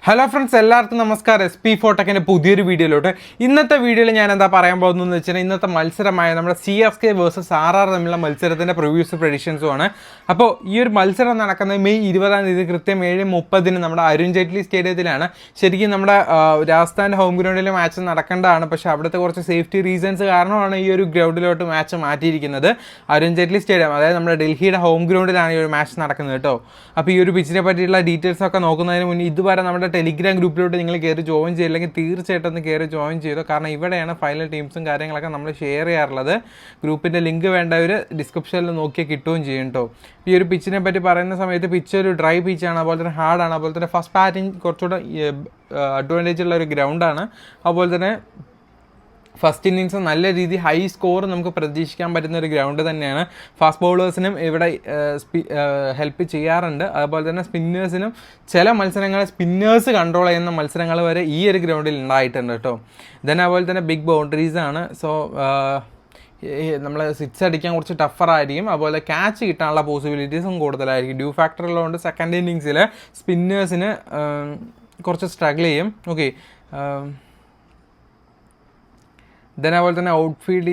Hello friends, എല്ലാവർക്കും നമസ്കാരം. SP4ടെക്കിൻ്റെ പുതിയൊരു വീഡിയോയിലോട്ട്. ഇന്നത്തെ വീഡിയോയിൽ ഞാൻ എന്താ പറയാൻ പോകുന്നതെന്ന് വെച്ചാൽ ഇന്നത്തെ മത്സരമായ നമ്മുടെ CSK vs RR തമ്മിലുള്ള മത്സരത്തിൻ്റെ പ്രിവ്യൂസ് പ്രഡിക്ഷൻസുമാണ്. അപ്പോൾ ഈ ഒരു മത്സരം നടക്കുന്നത് മെയ് 20-ാം തീയതി കൃത്യം 7:30 നമ്മുടെ അരുൺ ജെയ്റ്റ്ലി സ്റ്റേഡിയത്തിലാണ്. ശരിക്കും നമ്മുടെ രാജസ്ഥാൻ്റെ ഹോം ഗ്രൗണ്ടിലെ മാച്ച് നടക്കേണ്ടതാണ്, പക്ഷേ അവിടുത്തെ കുറച്ച് സേഫ്റ്റി റീസൺസ് കാരണമാണ് ഈ ഒരു ഗ്രൗണ്ടിലോട്ട് മാച്ച് മാറ്റിയിരിക്കുന്നത്. അരുൺ ജെയ്റ്റ്ലി സ്റ്റേഡിയം, അതായത് നമ്മുടെ ഡൽഹിയുടെ ഹോം ഗ്രൗണ്ടിലാണ് ഈ ഒരു മാച്ച് നടക്കുന്നത് കേട്ടോ. അപ്പോൾ ഈ ഒരു പിച്ചിനെ പറ്റിയുള്ള ഡീറ്റെയിൽസ് ഒക്കെ നോക്കുന്നതിന് മുന്നേ ഇതുവരെ നമ്മുടെ ടെലിഗ്രാം ഗ്രൂപ്പിലോട്ട് നിങ്ങൾ കയറി ജോയിൻ ചെയ്യില്ലെങ്കിൽ തീർച്ചയായിട്ടും ഒന്ന് കയറി ജോയിൻ ചെയ്തോ. കാരണം ഇവിടെയാണ് ഫൈനൽ ടീംസും കാര്യങ്ങളൊക്കെ നമ്മൾ ഷെയർ ചെയ്യാറുള്ളത്. ഗ്രൂപ്പിൻ്റെ ലിങ്ക് വേണ്ടവർ ഡിസ്ക്രിപ്ഷനിൽ നോക്കിയാൽ കിട്ടുകയും ചെയ്യും കേട്ടോ. ഈ ഒരു പിച്ചിനെ പറ്റി പറയുന്ന സമയത്ത് പിച്ച് ഒരു ഡ്രൈ പിച്ചാണ്, അതുപോലെ തന്നെ ഹാർഡാണ്, അതുപോലെ തന്നെ ഫസ്റ്റ് ബാറ്റിംഗ് കുറച്ചുകൂടെ അഡ്വാൻറ്റേജ് ഉള്ള ഒരു ഗ്രൗണ്ടാണ്. അതുപോലെ തന്നെ ഫസ്റ്റ് ഇന്നിങ്സ് നല്ല രീതിയിൽ ഹൈ സ്കോർ നമുക്ക് പ്രതീക്ഷിക്കാൻ പറ്റുന്ന ഒരു ഗ്രൗണ്ട് തന്നെയാണ്. ഫാസ്റ്റ് ബൗളേഴ്സിനും ഇവിടെ ഹെൽപ്പ് ചെയ്യാറുണ്ട്. അതുപോലെ തന്നെ സ്പിന്നേഴ്സിനും ചില മത്സരങ്ങൾ സ്പിന്നേഴ്സ് കൺട്രോൾ ചെയ്യുന്ന മത്സരങ്ങൾ വരെ ഈ ഒരു ഗ്രൗണ്ടിൽ ഉണ്ടായിട്ടുണ്ട് കേട്ടോ. അതുപോലെ തന്നെ ബിഗ് ബൗണ്ടറീസാണ്. സോ നമ്മൾ സിക്സ് അടിക്കാൻ കുറച്ച് ടഫറായിരിക്കും. അതുപോലെ ക്യാച്ച് കിട്ടാനുള്ള പോസിബിലിറ്റീസും കൂടുതലായിരിക്കും. ഡ്യൂ ഫാക്ടർ ഉള്ളതുകൊണ്ട് സെക്കൻഡ് ഇന്നിങ്സിൽ സ്പിന്നേഴ്സിന് കുറച്ച് സ്ട്രഗിൾ ചെയ്യും. ഓക്കെ, അതുപോലെ തന്നെ ഔട്ട്ഫീൽഡ്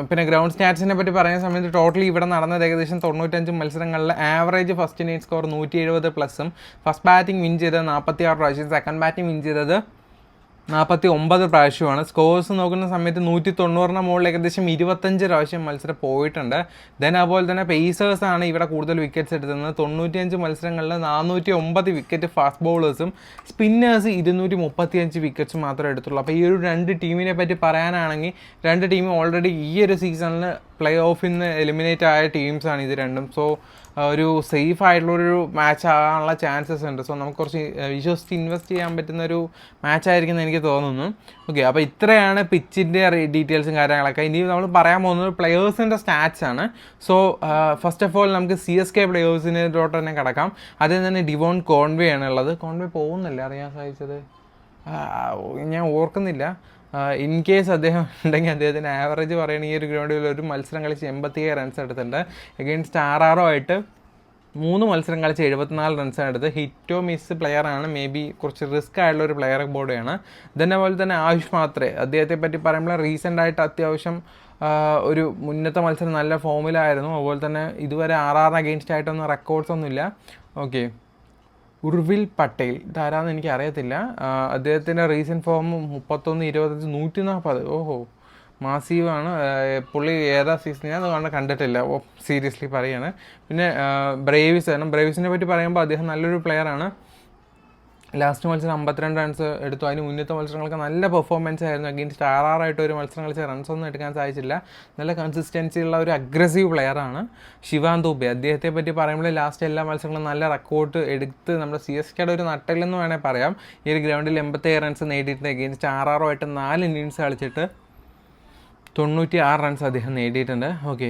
പിന്നെ ഗ്രൗണ്ട് സ്റ്റാറ്റ്സിനെ പറ്റി പറയുന്ന സമയത്ത് ടോട്ടലി ഇവിടെ നടന്നത് ഏകദേശം 95 മത്സരങ്ങളിൽ average first innings score 170+, first batting win ചെയ്തത് 46 പ്രാവശ്യം, സെക്കൻഡ് ബാറ്റിംഗ് വിൻ ചെയ്തത് 49 പ്രാവശ്യമാണ്. സ്കോഴ്സ് നോക്കുന്ന സമയത്ത് 190 മുകളിൽ ഏകദേശം 25 പ്രാവശ്യം മത്സരം പോയിട്ടുണ്ട്. അതുപോലെ തന്നെ പേസേഴ്സാണ് ഇവിടെ കൂടുതൽ വിക്കറ്റ്സ് എടുക്കുന്നത്. 95 മത്സരങ്ങളിൽ 409 വിക്കറ്റ് ഫാസ്റ്റ് ബൗളേഴ്സും സ്പിന്നേഴ്സ് 235 വിക്കറ്റ്സ് മാത്രമേ എടുത്തുള്ളൂ. അപ്പോൾ ഈ ഒരു രണ്ട് ടീമിനെ പറ്റി പറയാനാണെങ്കിൽ രണ്ട് ടീമും ഓൾറെഡി ഈ ഒരു സീസണിൽ പ്ലേ ഓഫിൽ നിന്ന് എലിമിനേറ്റ് ആയ ടീംസാണ് ഇത് രണ്ടും. സോ ഒരു സേഫ് ആയിട്ടുള്ളൊരു മാച്ച് ആകാനുള്ള ചാൻസസ് ഉണ്ട്. സോ നമുക്ക് കുറച്ച് വിശ്വസിച്ച് ഇൻവെസ്റ്റ് ചെയ്യാൻ പറ്റുന്നൊരു മാച്ചായിരിക്കും എനിക്ക് തോന്നുന്നു. ഓക്കെ, അപ്പോൾ ഇത്രയാണ് പിച്ചിൻ്റെ ഡീറ്റെയിൽസും കാര്യങ്ങളൊക്കെ. ഇനി നമ്മൾ പറയാൻ പോകുന്നത് പ്ലെയേഴ്സിൻ്റെ സ്റ്റാറ്റ്സ് ആണ്. സോ ഫസ്റ്റ് ഓഫ് ഓൾ നമുക്ക് CSK പ്ലെയേഴ്സിനോട്ട് തന്നെ കിടക്കാം. അതിൽ തന്നെ ഡിവോൺ കോൺവേ ആണ് ഉള്ളത്. കോൺവേ പോകുന്നില്ല, അറിയാൻ സാധിച്ചത് ഞാൻ ഓർക്കുന്നില്ല. ഇൻ കേസ് അദ്ദേഹം ഉണ്ടെങ്കിൽ അദ്ദേഹത്തിൻ്റെ ആവറേജ് പറയുകയാണെങ്കിൽ ഈ ഒരു ഗ്രൗണ്ടിൽ ഒരു മത്സരം കളിച്ച് 87 റൺസ് എടുത്തിട്ടുണ്ട്. എഗെയിൻസ്റ്റ് RR ആയിട്ട് 3 മത്സരം കളിച്ച് 74 റൺസാണ് എടുത്ത്. ഹിറ്റോ മിസ് പ്ലെയറാണ്, മേ ബി കുറച്ച് റിസ്ക് ആയിട്ടുള്ള ഒരു പ്ലെയർ ബോർഡാണ്. അതുപോലെ തന്നെ ആയുഷ് മാത്രേ, അദ്ദേഹത്തെ പറ്റി പറയുമ്പോൾ റീസെൻ്റ് ആയിട്ട് അത്യാവശ്യം ഒരു മുന്നത്തെ മത്സരം നല്ല ഫോമിലായിരുന്നു. അതുപോലെ തന്നെ ഇതുവരെ RR അഗെയിൻസ്റ്റ് ആയിട്ടൊന്നും റെക്കോർഡ്സ് ഒന്നുമില്ല. ഓക്കെ, ഉർവിൽ പട്ടേൽ ഇതാരാന്ന് എനിക്ക് അറിയത്തില്ല. അദ്ദേഹത്തിൻ്റെ റീസെൻറ്റ് ഫോം 31, 25, 140. ഓഹോ, മാസീവാണ്. പുള്ളി ഏതാ സീസൺ ഞാൻ കണ്ടിട്ടില്ല. സീരിയസ്ലി പറയാണ്. പിന്നെ ബ്രേവിസ് ആണ്. ബ്രേവിസിനെ പറ്റി പറയുമ്പോൾ അദ്ദേഹം നല്ലൊരു പ്ലെയറാണ്. ലാസ്റ്റ് മത്സരം 52 റൺസ് എടുത്തു. അതിന് മുന്നത്തെ മത്സരങ്ങൾക്ക് നല്ല പെർഫോമൻസ് ആയിരുന്നു. അഗെയിൻസ്റ്റ് RR ആയിട്ട് ഒരു മത്സരം കളിച്ച് റൺസൊന്നും എടുക്കാൻ സാധിച്ചില്ല. നല്ല കൺസിസ്റ്റൻസി ഉള്ള ഒരു അഗ്രസീവ് പ്ലെയറാണ് ശിവാൻ ദൂബെ. അദ്ദേഹത്തെ പറ്റി പറയുമ്പോൾ ലാസ്റ്റ് എല്ലാ മത്സരങ്ങളും നല്ല റെക്കോർഡ് എടുത്ത് നമ്മുടെ CSKയുടെ ഒരു നട്ടലെന്ന് വേണേൽ പറയാം. ഈ ഒരു ഗ്രൗണ്ടിൽ 87 റൺസ് നേടിയിട്ടുണ്ട്. അഗെയിൻസ്റ്റ് RR ആയിട്ട് 4 ഇന്നിങ്സ് കളിച്ചിട്ട് 96 റൺസ് അദ്ദേഹം നേടിയിട്ടുണ്ട്. ഓക്കെ,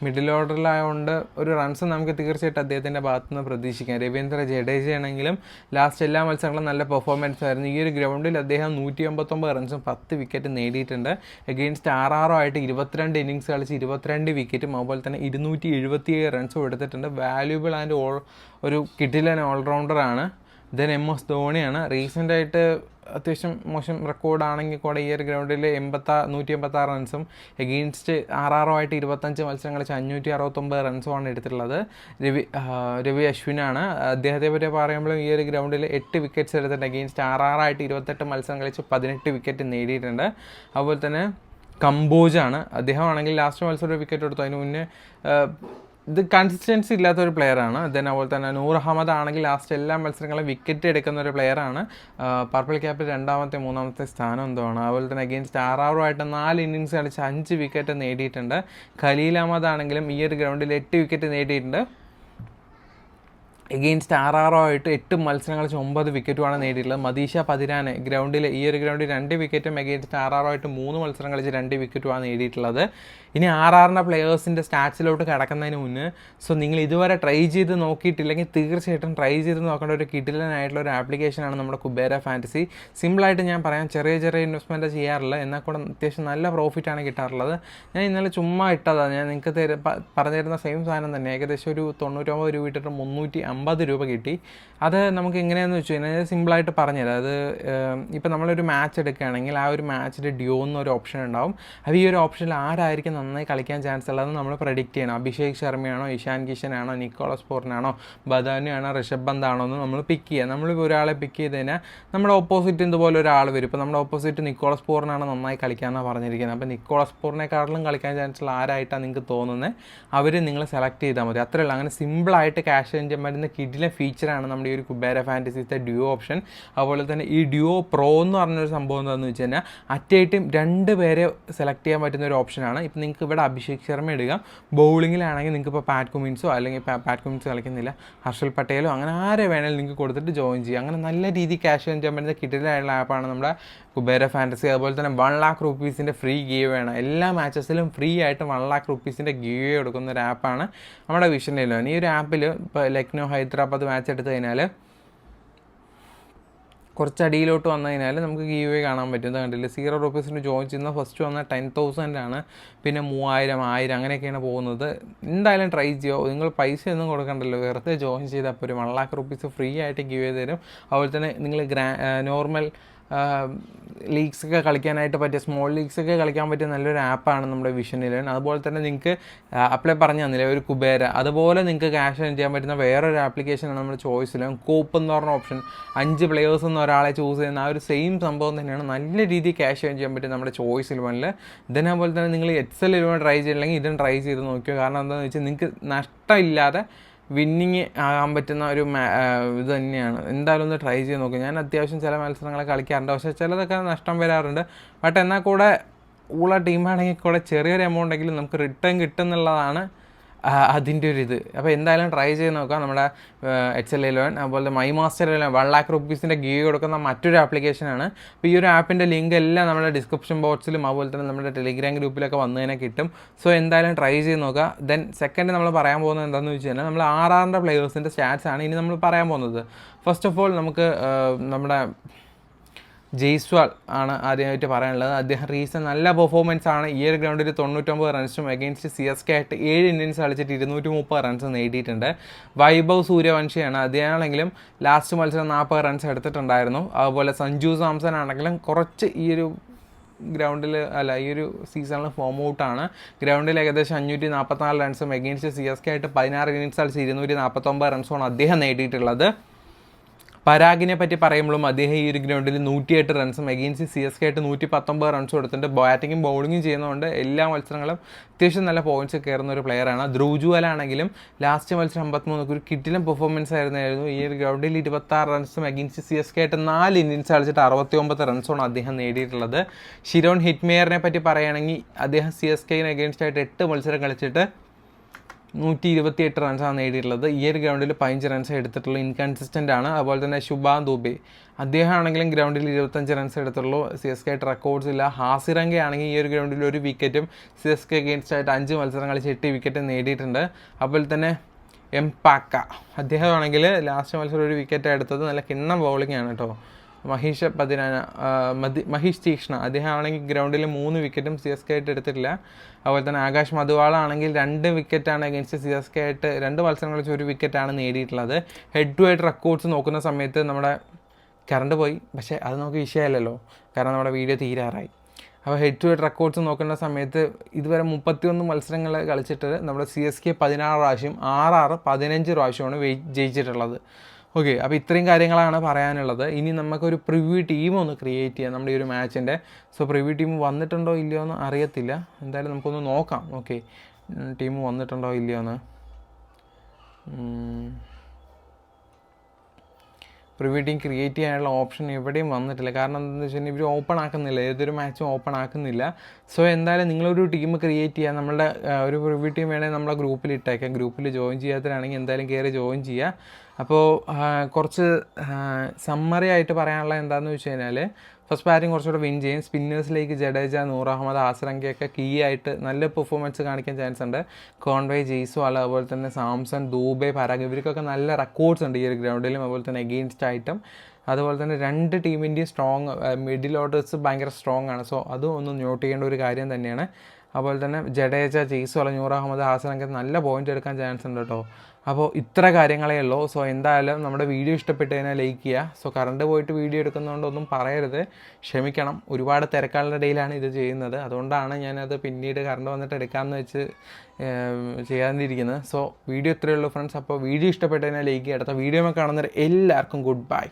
മിഡിൽ ഓർഡറിലായതുകൊണ്ട് ഒരു റൺസ് നമുക്ക് തീർച്ചയായിട്ടും അദ്ദേഹത്തിൻ്റെ ഭാഗത്തു നിന്ന് പ്രതീക്ഷിക്കാം. രവീന്ദ്ര ജഡേജ ആണെങ്കിലും ലാസ്റ്റ് എല്ലാ മത്സരങ്ങളും നല്ല പെർഫോമൻസ് ആയിരുന്നു. ഈ ഒരു ഗ്രൗണ്ടിൽ അദ്ദേഹം 189 റൺസും 10 വിക്കറ്റ് നേടിയിട്ടുണ്ട്. എഗെയിൻസ്റ്റ് RR ആയിട്ട് 22 ഇന്നിങ്സ് കളിച്ച് 22 വിക്കറ്റും അതുപോലെ തന്നെ 277 റൺസും എടുത്തിട്ടുണ്ട്. വാല്യൂബിൾ ആൻഡ് ഒരു കിടിലൻ ഓൾറൗണ്ടറാണ്. MS ധോണിയാണ്. റീസെൻ്റായിട്ട് അത്യാവശ്യം മോശം റെക്കോർഡാണെങ്കിൽ കൂടെ ഈ ഒരു ഗ്രൗണ്ടിൽ 186 റൺസും എഗെയിൻസ്റ്റ് RR ആയിട്ട് 25 മത്സരം കളിച്ച് 569 റൺസുമാണ് എടുത്തിട്ടുള്ളത്. രവി അശ്വിനാണ്. അദ്ദേഹത്തെ പറ്റി പറയുമ്പോൾ ഈ ഒരു ഗ്രൗണ്ടിൽ 8 വിക്കറ്റ്സ് എടുത്തിട്ടുണ്ട്. എഗെയിൻസ്റ്റ് RR ആയിട്ട് 28 മത്സരം കളിച്ച് 18 വിക്കറ്റ് നേടിയിട്ടുണ്ട്. അതുപോലെ തന്നെ കംബോജാണ്. അദ്ദേഹമാണെങ്കിൽ ലാസ്റ്റ് മത്സരം ഒരു വിക്കറ്റ് എടുത്തു. അതിന് മുന്നേ ഇത് കൺസിസ്റ്റൻസി ഇല്ലാത്തൊരു പ്ലെയറാണ്. അതുപോലെ തന്നെ നൂർ അഹമ്മദ് ആണെങ്കിൽ ലാസ്റ്റ് എല്ലാ മത്സരങ്ങളും വിക്കറ്റ് എടുക്കുന്ന ഒരു പ്ലെയറാണ്. പർപ്പിൾ ക്യാപ്പിൽ 2ാമത്തെ 3ാമത്തെ സ്ഥാനം എന്തോ ആണ്. അതുപോലെ തന്നെ അഗെയിൻസ്റ്റ് RR ആയിട്ട് 4 ഇന്നിങ്സ് കളിച്ച് 5 വിക്കറ്റ് നേടിയിട്ടുണ്ട്. ഖലീൽ അഹമ്മദ് ആണെങ്കിലും ഈ ഒരു ഗ്രൗണ്ടിൽ 8 വിക്കറ്റ് നേടിയിട്ടുണ്ട്. എഗെയിൻസ്റ്റ് RR ആയിട്ട് 8 മത്സരം കളിച്ച് 9 വിക്കറ്റുമാണ് നേടിയിട്ടുള്ളത്. മദീഷ പതിരാനെ ഈ ഒരു ഗ്രൗണ്ടിൽ 2 വിക്കറ്റും എഗെയിൻസ്റ്റ് RR ആയിട്ട് 3 മത്സരം കളിച്ച് 2 വിക്കറ്റുമാണ് നേടിയിട്ടുള്ളത്. ഇനി RRൻ്റെ പ്ലെയേഴ്സിൻ്റെ സ്റ്റാറ്റ്സിലോട്ട് കിടക്കുന്നതിന് മുന്നേ നിങ്ങൾ ഇതുവരെ ട്രൈ ചെയ്ത് നോക്കിയിട്ടില്ലെങ്കിൽ തീർച്ചയായിട്ടും ട്രൈ ചെയ്ത് നോക്കേണ്ട ഒരു കിടിലനായിട്ടുള്ള ഒരു ആപ്ലിക്കേഷനാണ് നമ്മുടെ കുബേര ഫാൻറ്റസി. സിമ്പിളായിട്ട് ഞാൻ പറയാം, ചെറിയ ഇൻവെസ്റ്റ്മെൻറ്റ് ചെയ്യാറില്ല, എന്നാൽ കൂടെ അത്യാവശ്യം നല്ല പ്രോഫിറ്റാണ് കിട്ടാറുള്ളത്. ഞാൻ ഇന്നലെ ചുമ്മാ ഇട്ടതാണ്, ഞാൻ നിങ്ങൾക്ക് പറഞ്ഞു തരുന്ന സെയിം സാധനം തന്നെ. ഏകദേശം ഒരു 99 രൂപ ഇട്ടിട്ട് 350 രൂപ കിട്ടി. അത് നമുക്ക് എങ്ങനെയാണെന്ന് വെച്ച് കഴിഞ്ഞാൽ സിമ്പിളായിട്ട് പറഞ്ഞുതരാം. അത് ഇപ്പം നമ്മളൊരു മാച്ച് എടുക്കുകയാണെങ്കിൽ ആ ഒരു മാച്ചിൽ ഡ്യൂ എന്നൊരു ഓപ്ഷൻ ഉണ്ടാവും. അപ്പോൾ ഈ ഒരു ഓപ്ഷനിൽ ആരായിരിക്കും നന്നായി കളിക്കാൻ ചാൻസ് ഉള്ളതെന്ന് നമ്മൾ പ്രെഡിക്റ്റ് ചെയ്യണം. അഭിഷേക് ശർമ്മയാണോ, ഇഷാൻ കിഷനാണോ, നിക്കോളസ് പൂർണാണോ, ബദാനിയാണോ, ഋഷഭ് പന്താണോ എന്ന് നമ്മൾ പിക്ക് ചെയ്യുക. നമ്മളിപ്പോൾ ഒരാളെ പിക്ക് ചെയ്ത് കഴിഞ്ഞാൽ നമ്മുടെ ഓപ്പോസിറ്റ് ഇതുപോലെ ഒരാൾ വരും. ഇപ്പോൾ നമ്മുടെ ഓപ്പോസിറ്റ് നിക്കോളസ് പൂർണാണ് നന്നായി കളിക്കാമെന്നാണ് പറഞ്ഞിരിക്കുന്നത്. അപ്പോൾ നിക്കോളസ് പൂർണേക്കാട്ടിലും കളിക്കാൻ ചാൻസ് ഉള്ള ആരായിട്ടാണ് നിങ്ങൾക്ക് തോന്നുന്നത് അവർ നിങ്ങൾ സെലക്ട് ചെയ്താൽ മതി. അത്രയേ ഉള്ളൂ. അങ്ങനെ സിമ്പിളായിട്ട് ക്യാഷ് ചെയ്യാൻ പറ്റുന്ന കിഡിലെ ഫീച്ചറാണ് നമ്മുടെ ഈ ഒരു കുബേര ഫാൻറ്റസീത്തെ ഡ്യൂ ഓപ്ഷൻ. അതുപോലെ തന്നെ ഈ ഡ്യൂ പ്രോ എന്ന് പറഞ്ഞൊരു സംഭവം എന്താണെന്ന് വെച്ച് കഴിഞ്ഞാൽ അറ്റായിട്ടും 2 പേരെ സെലക്ട് ചെയ്യാൻ പറ്റുന്ന ഒരു ഓപ്ഷനാണ്. ഇപ്പം നിങ്ങൾക്ക് ഇവിടെ അഭിഷേക് ശർമ്മ ഇടുക, ബൗളിങ്ങിലാണെങ്കിൽ നിങ്ങൾക്ക് ഇപ്പോൾ പാറ്റ് കുമിൻസോ അല്ലെങ്കിൽ പാറ്റ് കുമിൻസ് കളിക്കുന്നില്ല ഹർഷൽ പട്ടേലോ അങ്ങനെ ആരെ വേണമെങ്കിലും നിങ്ങൾക്ക് കൊടുത്തിട്ട് ജോയിൻ ചെയ്യാം. അങ്ങനെ നല്ല രീതിയിൽ ക്യാഷ് ചെയ്യാൻ പറ്റുന്ന കിഡിലായിട്ടുള്ള ആപ്പാണ് നമ്മുടെ കുബേര ഫാൻറ്റസി. അതുപോലെ തന്നെ 1 lakh rupees ഫ്രീ ഗീവ് വേണം. എല്ലാ മാച്ചസിലും ഫ്രീ ആയിട്ട് 1 lakh rupees ഗീവ് കൊടുക്കുന്ന ഒരു ആപ്പാണ് നമ്മുടെ വിഷൻ 11. ഈ ഒരു ആപ്പിൽ ഇപ്പോൾ ലക്നൗ ഹൈദരാബാദ് മാച്ച് എടുത്തു കഴിഞ്ഞാൽ കുറച്ച് അടിയിലോട്ട് വന്നു കഴിഞ്ഞാൽ നമുക്ക് ഗീവ് കാണാൻ പറ്റുന്നത് കണ്ടില്ല. 0 rupees ജോയിൻ ചെയ്യുന്ന ഫസ്റ്റ് വന്നാൽ 10,000 ആണ്, പിന്നെ 3000, 1000 അങ്ങനെയൊക്കെയാണ് പോകുന്നത്. എന്തായാലും ട്രൈ ചെയ്യുമോ, നിങ്ങൾ പൈസ ഒന്നും കൊടുക്കണ്ടല്ലോ, വെറുതെ ജോയിൻ ചെയ്താൽ പോലും 1 lakh rupees ഫ്രീ ആയിട്ട് ഗീവ് ചെയ്ത് തരും. അതുപോലെ തന്നെ നിങ്ങൾ നോർമൽ ലീഗ്സൊക്കെ കളിക്കാനായിട്ട് പറ്റിയ സ്മോൾ ലീഗ്സൊക്കെ കളിക്കാൻ പറ്റിയ നല്ലൊരു ആപ്പാണ് നമ്മുടെ വിഷൻ 11. അതുപോലെ തന്നെ നിങ്ങൾക്ക് അപ്ലൈ പറഞ്ഞു തന്നില്ലേ ഒരു കുബേര, അതുപോലെ നിങ്ങൾക്ക് ക്യാഷ് ഏൺ ചെയ്യാൻ പറ്റുന്ന വേറൊരു ആപ്ലിക്കേഷനാണ് നമ്മുടെ ചോയ്സ് 11. കോപ്പ് എന്ന് പറഞ്ഞ ഓപ്ഷൻ 5 പ്ലെയേഴ്സ് എന്ന് ഒരാളെ ചൂസ് ചെയ്യുന്ന ആ ഒരു സെയിം സംഭവം തന്നെയാണ്. നല്ല രീതിയിൽ ക്യാഷ് ഏൺ ചെയ്യാൻ പറ്റും നമ്മുടെ ചോയ്സ് 11. ഇതേപോലെ തന്നെ നിങ്ങൾ XL11 ട്രൈ ചെയ്തില്ലെങ്കിൽ ഇതും ട്രൈ ചെയ്ത് നോക്കിയോ. കാരണം എന്താണെന്ന് വെച്ചാൽ നിങ്ങൾക്ക് നഷ്ടമില്ലാതെ വിന്നിങ് ആകാൻ പറ്റുന്ന ഒരു ഇത് തന്നെയാണ്. എന്തായാലും ഒന്ന് ട്രൈ ചെയ്ത് നോക്കും. ഞാൻ അത്യാവശ്യം ചില മത്സരങ്ങളെ കളിക്കാറുണ്ട്, പക്ഷേ ചിലതൊക്കെ നഷ്ടം വരാറുണ്ട്. ബട്ട് എന്നാൽ കൂടെ ഉള്ള ടീമാണെങ്കിൽ കൂടെ ചെറിയൊരു എമൗണ്ടെങ്കിലും നമുക്ക് റിട്ടേൺ കിട്ടുന്നുള്ളതാണ് അതിൻ്റെ ഒരു ഇത്. അപ്പോൾ എന്തായാലും ട്രൈ ചെയ്ത് നോക്കാം. നമ്മുടെ XL11 അതുപോലെ my master 11 1 lakh rupees give കൊടുക്കുന്ന മറ്റൊരു ആപ്ലിക്കേഷനാണ്. അപ്പോൾ ഈ ഒരു ആപ്പിൻ്റെ ലിങ്ക് എല്ലാം നമ്മുടെ ഡിസ്ക്രിപ്ഷൻ ബോക്സിലും അതുപോലെ തന്നെ നമ്മുടെ ടെലിഗ്രാം ഗ്രൂപ്പിലൊക്കെ വന്നു കഴിഞ്ഞാൽ കിട്ടും. സോ എന്തായാലും ട്രൈ ചെയ്ത് നോക്കുക. ദെൻ സെക്കൻഡ് നമ്മൾ പറയാൻ പോകുന്നത് എന്താണെന്ന് വെച്ച് കഴിഞ്ഞാൽ നമ്മൾ RRൻ്റെ പ്ലെയേഴ്സിൻ്റെ സ്റ്റാറ്റ്സ് ആണ് ഇനി നമ്മൾ പറയാൻ പോകുന്നത്. ഫസ്റ്റ് ഓഫ് ഓൾ നമുക്ക് നമ്മുടെ ജയ്സ്വാൾ ആണ് ആദ്യമായിട്ട് പറയാനുള്ളത്. അദ്ദേഹം റീസെൻ്റ് നല്ല പെർഫോമൻസ് ആണ്. ഈ ഒരു ഗ്രൗണ്ടിൽ 99 റൺസും അഗെയിൻസ്റ്റ് CSK ആയിട്ട് 7 ഇന്നിങ്സ് കളിച്ചിട്ട് 230 റൺസ് നേടിയിട്ടുണ്ട്. വൈഭവ് സൂര്യവംശിയാണ്. അദ്ദേഹമാണെങ്കിലും ലാസ്റ്റ് മത്സരം 40 റൺസ് എടുത്തിട്ടുണ്ടായിരുന്നു. അതുപോലെ സഞ്ജു സാംസൺ ആണെങ്കിലും കുറച്ച് ഈ ഒരു ഗ്രൗണ്ടിൽ ഈ ഒരു സീസണിൽ ഫോം ഔട്ടാണ്. ഗ്രൗണ്ടിൽ ഏകദേശം 544 റൺസും അഗെയിൻസ്റ്റ് CSK ആയിട്ട് 16 ഇന്നിങ്സ് കളിച്ച് 249 റൺസുമാണ് അദ്ദേഹം നേടിയിട്ടുള്ളത്. പരാഗിനെ പറ്റി പറയുമ്പോഴും അദ്ദേഹം ഈ ഒരു ഗ്രൗണ്ടിൽ 108 റൺസും അഗെയിൻസ്റ്റ് CSK ആയിട്ട് 119 റൺസും എടുത്തിട്ടുണ്ട്. ബാറ്റിങ്ങും ബൗളിങ്ങും ചെയ്യുന്നതുകൊണ്ട് എല്ലാ മത്സരങ്ങളും അത്യാവശ്യം നല്ല പോയിന്റ്സ് കയറുന്ന ഒരു പ്ലെയറാണ്. ധ്രുവ് ജുവലാണെങ്കിലും ലാസ്റ്റ് മത്സരം 53 ഒരു കിട്ടിലും പെർഫോമൻസ് ആയിരുന്നു. ഈ ഒരു ഗ്രൗണ്ടിൽ 26 റൺസും അഗെയിൻസ്റ്റ് CSK ആയിട്ട് 4 ഇന്നിങ്സ് കളിച്ചിട്ട് 69 റൺസാണ് അദ്ദേഹം നേടിയിട്ടുള്ളത്. ഷിരോൺ ഹിറ്റ്മെയറിനെ പറ്റി പറയുകയാണെങ്കിൽ അദ്ദേഹം CSKന് അഗെയിൻസ്റ്റ് ആയിട്ട് 8 മത്സരം കളിച്ചിട്ട് 128 റൺസാണ് നേടിയിട്ടുള്ളത്. ഈ ഒരു ഗ്രൗണ്ടിൽ 15 റൺസ് എടുത്തിട്ടുള്ളൂ. ഇൻകൺസിസ്റ്റൻ്റ് ആണ്. അതുപോലെ തന്നെ ശുഭാൻ ദുബെ അദ്ദേഹം ആണെങ്കിലും ഗ്രൗണ്ടിൽ 25 റൺസ് എടുത്തുള്ളൂ. CSK ആയിട്ട് റെക്കോർഡ്സ് ഇല്ല. ഹാസിറംഗ ആണെങ്കിൽ ഈ ഒരു ഗ്രൗണ്ടിൽ 1 വിക്കറ്റും CSK അഗെയിൻസ്റ്റ് ആയിട്ട് 5 മത്സരം കളിച്ച് 8 വിക്കറ്റ് നേടിയിട്ടുണ്ട്. അതുപോലെ തന്നെ എംപാക്ക അദ്ദേഹമാണെങ്കിൽ ലാസ്റ്റ് മത്സരം 1 വിക്കറ്റ് എടുത്തത്. നല്ല കിണ്ണം ബൗളിംഗ് ആണ് കേട്ടോ. മഹീഷ് തീക്ഷ്ണ അദ്ദേഹമാണെങ്കിൽ ഗ്രൗണ്ടിൽ 3 വിക്കറ്റും CSK ആയിട്ട് എടുത്തിട്ടില്ല. അതുപോലെ തന്നെ ആകാശ് മധുവാള ആണെങ്കിൽ 2 വിക്കറ്റാണ് അഗെയിൻസ്റ്റ് CSK ആയിട്ട് 2 മത്സരം കളിച്ച് 1 വിക്കറ്റാണ് നേടിയിട്ടുള്ളത്. ഹെഡ് ടു ഹെഡ് റെക്കോർഡ്സ് നോക്കുന്ന സമയത്ത് നമ്മുടെ കറണ്ട് പോയി, പക്ഷേ അത് നമുക്ക് വിഷയമല്ലല്ലോ, കാരണം നമ്മുടെ വീഡിയോ തീരാറായി. അപ്പോൾ ഹെഡ് ടു ഹെഡ് റെക്കോർഡ്സ് നോക്കുന്ന സമയത്ത് ഇതുവരെ 31 മത്സരങ്ങൾ കളിച്ചിട്ട് നമ്മുടെ CSK 16 പ്രാവശ്യം, RR 15 പ്രാവശ്യമാണ് ജയിച്ചിട്ടുള്ളത്. ഓക്കെ, അപ്പോൾ ഇത്രയും കാര്യങ്ങളാണ് പറയാനുള്ളത്. ഇനി നമുക്കൊരു പ്രിവ്യൂ ടീം ഒന്ന് ക്രിയേറ്റ് ചെയ്യാം നമ്മുടെ ഈ ഒരു മാച്ചിൻ്റെ. സോ പ്രിവ്യൂ ടീം വന്നിട്ടുണ്ടോ ഇല്ലയോ എന്ന് അറിയത്തില്ല. എന്തായാലും നമുക്കൊന്ന് നോക്കാം. ഓക്കെ, ടീം വന്നിട്ടുണ്ടോ ഇല്ലയോ എന്ന്. പ്രിവ്യൂ ടീം ക്രിയേറ്റ് ചെയ്യാനുള്ള ഓപ്ഷൻ എവിടെയും വന്നിട്ടില്ല. കാരണം എന്താണെന്ന് വെച്ച് കഴിഞ്ഞാൽ ഇവർ ഓപ്പൺ ആക്കുന്നില്ല, ഏതൊരു മാച്ചും ഓപ്പൺ ആക്കുന്നില്ല. സോ എന്തായാലും നിങ്ങളൊരു ടീം ക്രിയേറ്റ് ചെയ്യുക. നമ്മളുടെ ഒരു പ്രിവ്യൂ ടീം വേണമെങ്കിൽ നമ്മളെ ഗ്രൂപ്പിൽ ഇട്ടേക്കാം. ഗ്രൂപ്പിൽ ജോയിൻ ചെയ്യാത്തവരാണെങ്കിൽ എന്തായാലും കയറി ജോയിൻ ചെയ്യുക. അപ്പോൾ കുറച്ച് സമ്മറി ആയിട്ട് പറയാനുള്ള എന്താണെന്ന് വെച്ച് കഴിഞ്ഞാൽ ഫസ്റ്റ് ബാറ്റിംഗ് കുറച്ചുകൂടെ വിൻ ചെയ്യും. സ്പിന്നേഴ്സിലേക്ക് ജഡേജ, നൂർ അഹമ്മദ്, ആസറങ്കയൊക്കെ കീ ആയിട്ട് നല്ല പെർഫോമൻസ് കാണിക്കാൻ ചാൻസ് ഉണ്ട്. കോൺവേ, ജയ്സ്വാൾ, അതുപോലെ തന്നെ സാംസൺ, ദൂബെ, പരാഗ് ഇവർക്കൊക്കെ നല്ല റെക്കോർഡ്സ് ഉണ്ട് ഈ ഒരു ഗ്രൗണ്ടിലും, അതുപോലെ തന്നെ എഗെയിൻസ്റ്റ് ആയിട്ടും. അതുപോലെ തന്നെ രണ്ട് ടീമിൻ്റെയും സ്ട്രോങ് മിഡിൽ ഓർഡേഴ്സ് ഭയങ്കര സ്ട്രോങ് ആണ്. സോ അതും ഒന്ന് നോട്ട് ചെയ്യേണ്ട ഒരു കാര്യം തന്നെയാണ്. അതുപോലെ തന്നെ ജഡേജ, ജയ്സ്വാൾ, നൂർ അഹമ്മദ്, ആസറങ്ക നല്ല പോയിന്റ് എടുക്കാൻ ചാൻസ് ഉണ്ട് കേട്ടോ. അപ്പോൾ ഇത്ര കാര്യങ്ങളേ ഉള്ളൂ. സോ എന്തായാലും നമ്മുടെ വീഡിയോ ഇഷ്ടപ്പെട്ട് കഴിഞ്ഞാൽ ലൈക്ക് ചെയ്യുക. സോ കറണ്ട് പോയിട്ട് വീഡിയോ എടുക്കുന്നതുകൊണ്ട് ഒന്നും പറയരുത്, ക്ഷമിക്കണം. ഒരുപാട് തിരക്കാളുടെ ഇടയിലാണ് ഇത് ചെയ്യുന്നത്, അതുകൊണ്ടാണ് ഞാനത് പിന്നീട് കറണ്ട് വന്നിട്ട് എടുക്കാമെന്ന് വെച്ച് ചെയ്യാതിരിക്കുന്നത്. സോ വീഡിയോ ഇത്രയേ ഉള്ളൂ ഫ്രണ്ട്സ്. അപ്പോൾ വീഡിയോ ഇഷ്ടപ്പെട്ട് കഴിഞ്ഞാൽ ലൈക്ക് ചെയ്യുക. അടുത്ത വീഡിയോ കാണുന്നവർ എല്ലാവർക്കും ഗുഡ് ബൈ.